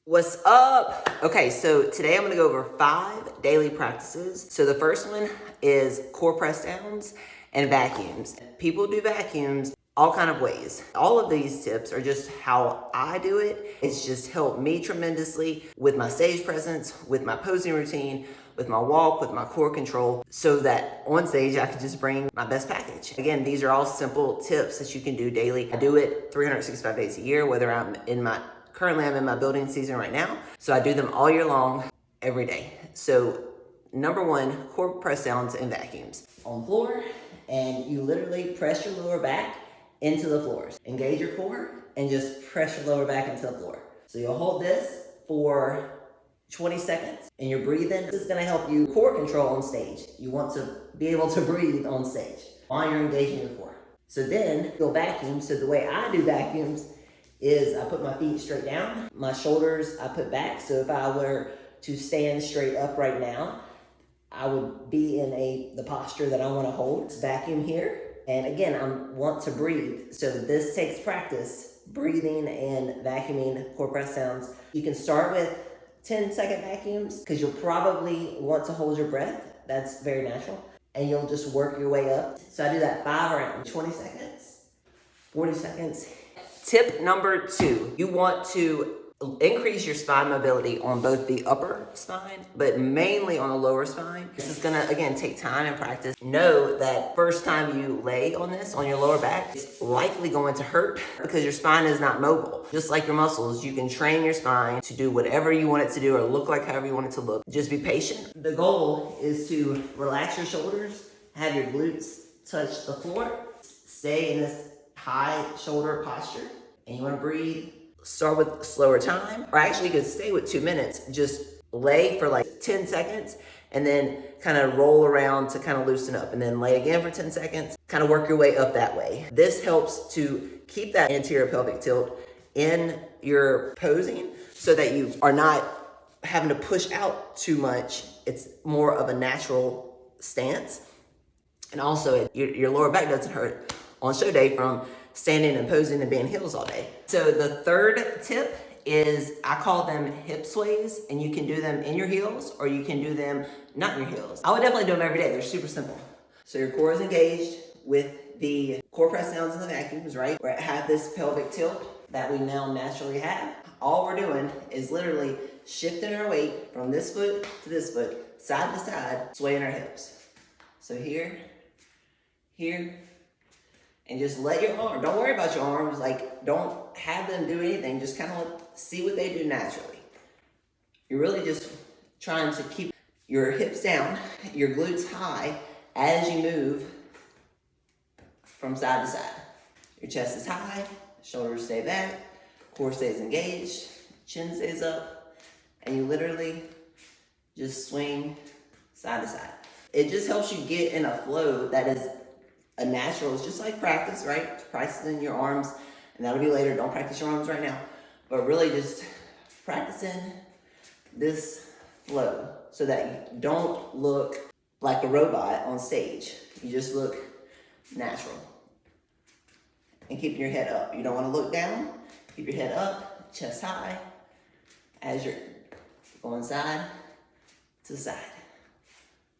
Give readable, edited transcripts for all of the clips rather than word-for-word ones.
What's up? Okay, so today I'm gonna go over 5 daily practices. So the first one is core press downs and vacuums. People do vacuums all kind of ways. All of these tips are just how I do it. It's just helped me tremendously with my stage presence, with my posing routine, with my walk, with my core control, so that on stage I can just bring my best package. Again, these are all simple tips that you can do daily. I do it 365 days a year, whether currently I'm in my building season right now, so I do them all year long, every day. So number 1, core press downs and vacuums. On the floor, and you literally press your lower back into the floors. Engage your core and just press your lower back into the floor. So you'll hold this for 20 seconds and you're breathing. This is gonna help you core control on stage. You want to be able to breathe on stage while you're engaging your core. So then you'll vacuum. So the way I do vacuums is I put my feet straight down, my shoulders I put back. So if I were to stand straight up right now, I would be in the posture that I want to hold. It's vacuum here. And again, I want to breathe. So this takes practice, breathing and vacuuming core press downs. You can start with 10-second vacuums because you'll probably want to hold your breath. That's very natural. And you'll just work your way up. So I do that 5 rounds, 20 seconds, 40 seconds. Tip number 2, you want to increase your spine mobility on both the upper spine, but mainly on the lower spine. This is gonna, again, take time and practice. Know that first time you lay on this, on your lower back, it's likely going to hurt because your spine is not mobile. Just like your muscles, you can train your spine to do whatever you want it to do or look like however you want it to look. Just be patient. The goal is to relax your shoulders, have your glutes touch the floor, stay in this high shoulder posture, and you want to breathe. Start with slower time, or actually you could stay with 2 minutes. Just lay for like 10 seconds and then kind of roll around to kind of loosen up, and then lay again for 10 seconds, kind of work your way up that way. This helps to keep that anterior pelvic tilt in your posing so that you are not having to push out too much. It's more of a natural stance. And also your lower back doesn't hurt on show day from standing and posing and being heels all day. So the third tip is, I call them hip sways, and you can do them in your heels or you can do them not in your heels. I would definitely do them every day. They're super simple. So your core is engaged with the core press downs and the vacuums, right? Where it had this pelvic tilt that we now naturally have. All we're doing is literally shifting our weight from this foot to this foot, side to side, swaying our hips. So here, and just let your arm, don't worry about your arms, like don't have them do anything, just kind of see what they do naturally. You're really just trying to keep your hips down, your glutes high as you move from side to side. Your chest is high, shoulders stay back, core stays engaged, chin stays up, and you literally just swing side to side. It just helps you get in a flow that is a natural. It's just like practice, right? Practicing your arms, and that'll be later. Don't practice your arms right now, but really just practicing this flow so that you don't look like a robot on stage. You just look natural. And keep your head up. You don't want to look down. Keep your head up, chest high, as you're going side to side.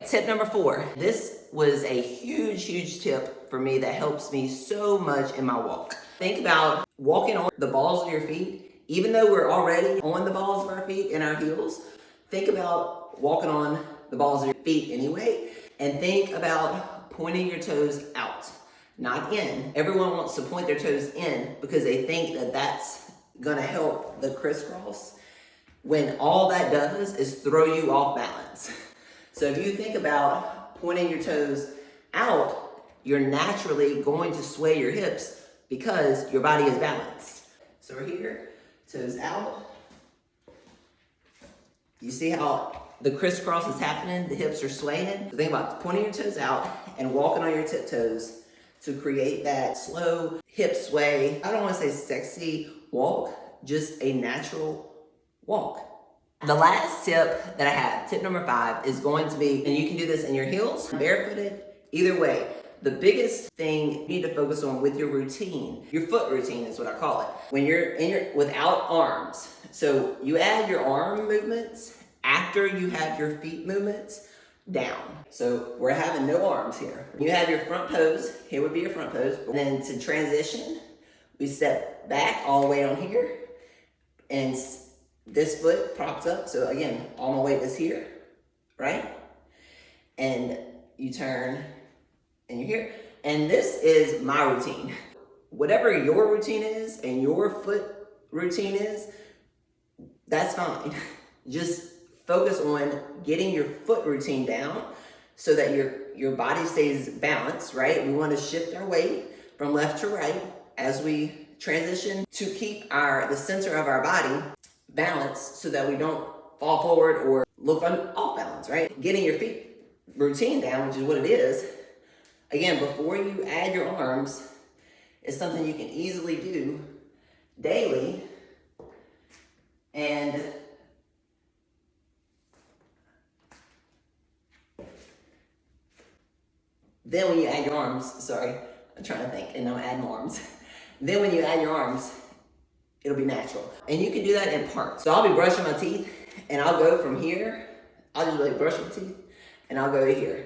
Tip number 4. This was a huge tip for me that helps me so much in my walk. Think about walking on the balls of your feet. Even though we're already on the balls of our feet in our heels, think about walking on the balls of your feet anyway, and think about pointing your toes out, not in. Everyone wants to point their toes in because they think that that's gonna help the crisscross, when all that does is throw you off balance. So if you think about pointing your toes out, you're naturally going to sway your hips because your body is balanced. So we're here, toes out. You see how the crisscross is happening? The hips are swaying. So think about pointing your toes out and walking on your tiptoes to create that slow hip sway. I don't want to say sexy walk, just a natural walk. The last tip that I have, tip number 5, is going to be, and you can do this in your heels, barefooted, either way. The biggest thing you need to focus on with your routine, your foot routine is what I call it. When you're without arms. So you add your arm movements after you have your feet movements down. So we're having no arms here. You have your front pose. Here would be your front pose. And then to transition, we step back all the way on here. And this foot props up. So again, all my weight is here, right? And you turn and you're here. And this is my routine. Whatever your routine is and your foot routine is, that's fine. Just focus on getting your foot routine down so that your body stays balanced, right? We want to shift our weight from left to right as we transition to keep the center of our body balanced so that we don't fall forward or look off balance, right? Getting your feet routine down, which is what it is. Again, before you add your arms, it's something you can easily do daily. And then when you add your arms, sorry, I'm trying to think, and I'm adding arms. Then when you add your arms, it'll be natural. And you can do that in parts. So I'll be brushing my teeth, and I'll go from here. I'll just like brush my teeth, and I'll go to here.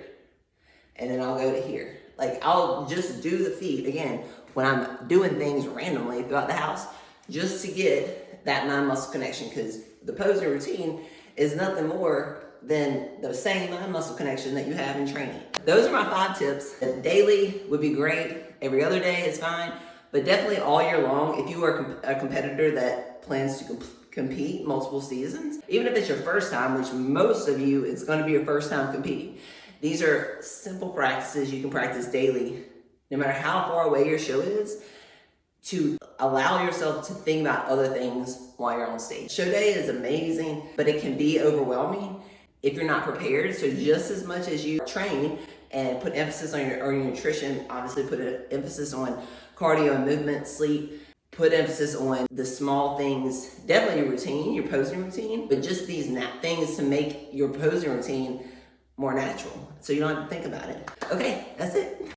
And then I'll go to here. Like, I'll just do the feet, again, when I'm doing things randomly throughout the house, just to get that mind-muscle connection, because the posing routine is nothing more than the same mind-muscle connection that you have in training. Those are my 5 tips. Daily would be great. Every other day is fine. But definitely all year long, if you are a competitor that plans to compete multiple seasons, even if it's your first time, which most of you, it's going to be your first time competing. These are simple practices you can practice daily, no matter how far away your show is, to allow yourself to think about other things while you're on stage. Show day is amazing, but it can be overwhelming if you're not prepared. So just as much as you train and put emphasis on your nutrition, obviously put an emphasis on cardio and movement, sleep, put emphasis on the small things, definitely your routine, your posing routine, but just these things to make your posing routine more natural, so you don't have to think about it. Okay, that's it.